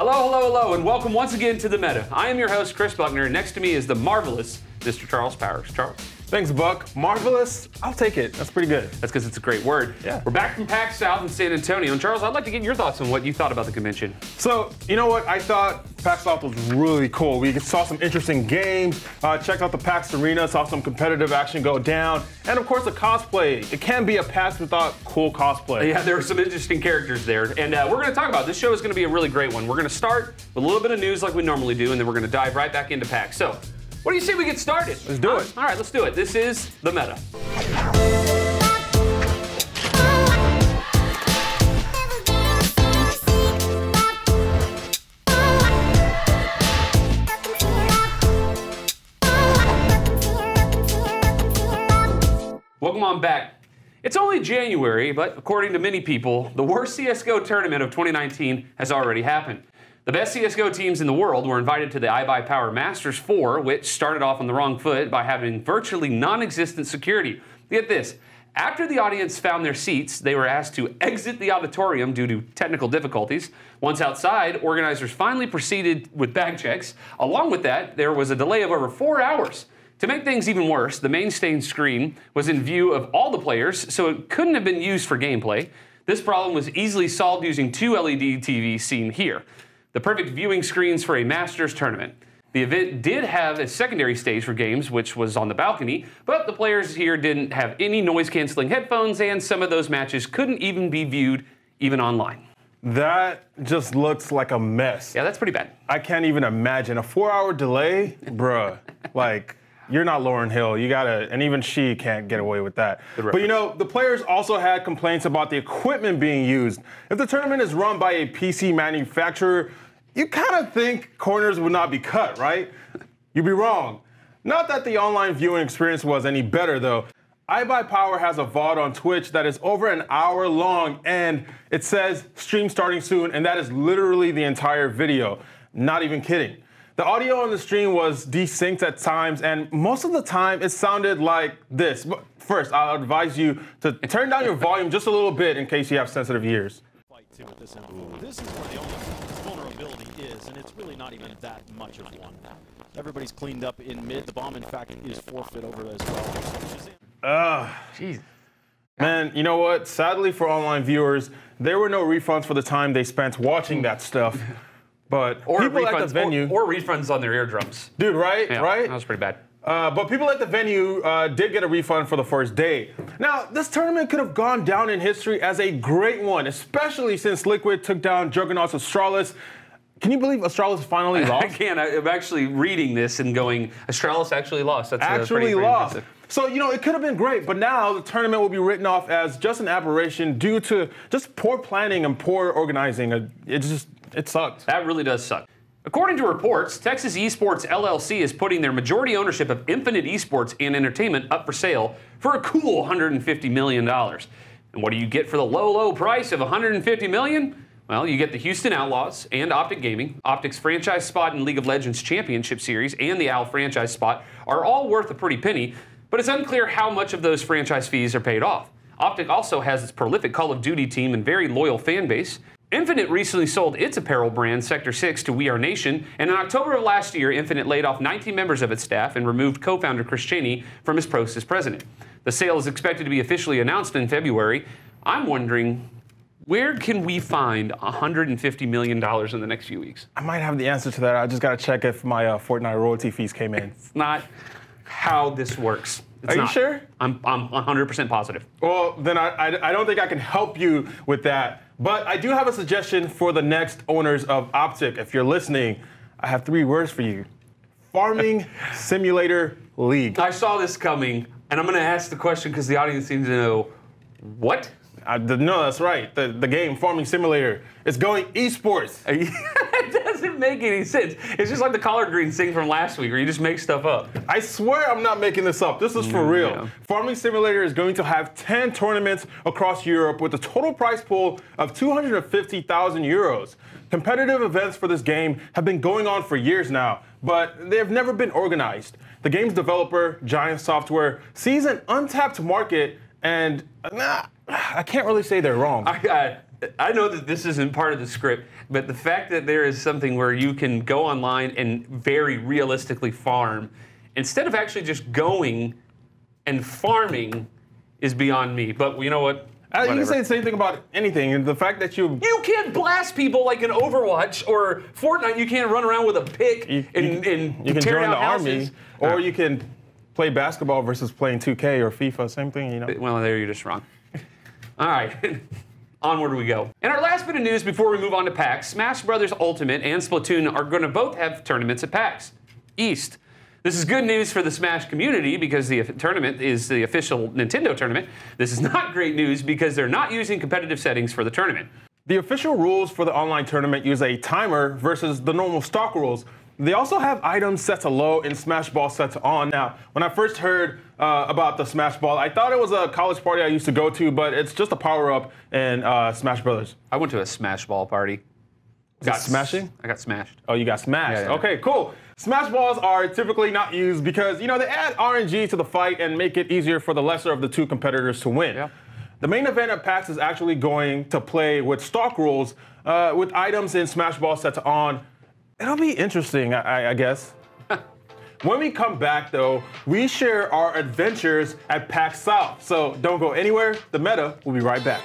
Hello, hello, hello, and welcome once again to The Meta. I am your host, Chris Buckner, and next to me is the marvelous Mr. Charles Powers. Charles? Thanks, Buck. Marvelous? I'll take it. That's pretty good. That's because it's a great word. Yeah. We're back from PAX South in San Antonio, and Charles, I'd like to get your thoughts on what you thought about the convention. So, you know what? I thought PAX South was really cool. We saw some interesting games, checked out the PAX Arena, saw some competitive action go down, and of course the cosplay. It can't be a PAX without cool cosplay. Yeah, there were some interesting characters there, and we're going to talk about it. This show is going to be a really great one. We're going to start with a little bit of news like we normally do, and then we're going to dive right back into PAX. So, what do you say we get started? Let's do it. All right, let's do it. This is The Meta. Welcome on back. It's only January, but according to many people, the worst CSGO tournament of 2019 has already happened. The best CSGO teams in the world were invited to the iBuyPower Masters 4, which started off on the wrong foot by having virtually non-existent security. Get this, after the audience found their seats, they were asked to exit the auditorium due to technical difficulties. Once outside, organizers finally proceeded with bag checks. Along with that, there was a delay of over 4 hours. To make things even worse, the main stage screen was in view of all the players, so it couldn't have been used for gameplay. This problem was easily solved using 2 LED TVs seen here. The perfect viewing screens for a Masters tournament. The event did have a secondary stage for games, which was on the balcony, but the players here didn't have any noise-canceling headphones, and some of those matches couldn't even be viewed even online. That just looks like a mess. Yeah, that's pretty bad. I can't even imagine. A 4-hour delay? Bruh. Like, you're not Lauryn Hill. You gotta, and even she can't get away with that. But you know, the players also had complaints about the equipment being used. If the tournament is run by a PC manufacturer, you kind of think corners would not be cut, right? You'd be wrong. Not that the online viewing experience was any better, though. iBuyPower has a VOD on Twitch that is over an hour long, and it says stream starting soon, and that is literally the entire video. Not even kidding. The audio on the stream was desynced at times, and most of the time it sounded like this. But first, I'll advise you to turn down your volume just a little bit in case you have sensitive ears. This is where the only vulnerability is, and it's really not even that much of one. Everybody's cleaned up in mid. The bomb, in fact, is forfeit over as well. Jeez. Man, you know what? Sadly for online viewers, there were no refunds for the time they spent watching that stuff. But Or people refunds, at the venue, or refunds on their eardrums. dude, right? Yeah, Right? that was pretty bad. But people at the venue did get a refund for the first day. Now, this tournament could have gone down in history as a great one, especially since Liquid took down Juggernaut's Astralis. Can you believe Astralis finally lost? I can't. I'm actually reading this and going, Astralis actually lost. That's Actually pretty lost. impressive. So, you know, it could have been great, but now the tournament will be written off as just an aberration due to just poor planning and poor organizing. It sucked. That really does suck. According to reports, Texas Esports LLC is putting their majority ownership of Infinite Esports and Entertainment up for sale for a cool $150 million. And what do you get for the low, low price of $150 million? Well, you get the Houston Outlaws and Optic Gaming. Optic's franchise spot in League of Legends Championship Series and the OWL franchise spot are all worth a pretty penny, but it's unclear how much of those franchise fees are paid off. Optic also has its prolific Call of Duty team and very loyal fan base. Infinite recently sold its apparel brand, Sector 6, to We Are Nation, and in October of last year, Infinite laid off 19 members of its staff and removed co-founder Chris Chaney from his post as president. The sale is expected to be officially announced in February. I'm wondering, where can we find $150 million in the next few weeks? I might have the answer to that. I just got to check if my Fortnite royalty fees came in. It's not how this works. It's Are you not. sure? I'm 100% positive. Well, then I don't think I can help you with that. But I do have a suggestion for the next owners of Optic. If you're listening, I have 3 words for you. Farming Simulator League. I saw this coming, and I'm going to ask the question because the audience seems to know, what? No, that's right. The game, Farming Simulator, is going esports. It doesn't make any sense. It's just like the collard greens thing from last week where you just make stuff up. I swear I'm not making this up. This is for real. Yeah. Farming Simulator is going to have 10 tournaments across Europe with a total prize pool of 250,000 euros. Competitive events for this game have been going on for years now, but they have never been organized. The game's developer, Giant Software, sees an untapped market and I can't really say they're wrong. I know that this isn't part of the script, but the fact that there is something where you can go online and very realistically farm, instead of actually just going and farming, is beyond me. But you know what? You can say the same thing about anything, and the fact that you can't blast people like in Overwatch or Fortnite. You can't run around with a pick and you can tear join down the houses. army, or you can play basketball versus playing 2K or FIFA. Same thing, you know. Well, there you're just wrong. All right. Onward we go. And our last bit of news before we move on to PAX, Smash Bros. Ultimate and Splatoon are going to both have tournaments at PAX East. This is good news for the Smash community because the tournament is the official Nintendo tournament. This is not great news because they're not using competitive settings for the tournament. The official rules for the online tournament use a timer versus the normal stock rules. They also have items set to low and Smash Ball set to on. Now, when I first heard about the Smash Ball, I thought it was a college party I used to go to, but it's just a power-up in Smash Brothers. I went to a Smash Ball party. Got smashing? I got smashed. Oh, you got smashed. Yeah. Okay, cool. Smash balls are typically not used because, you know, they add RNG to the fight and make it easier for the lesser of the two competitors to win. Yeah. The main event at PAX is actually going to play with stock rules with items in Smash Ball set to on. It'll be interesting, I guess. When we come back, though, we share our adventures at PAX South. So don't go anywhere. The Meta will be right back.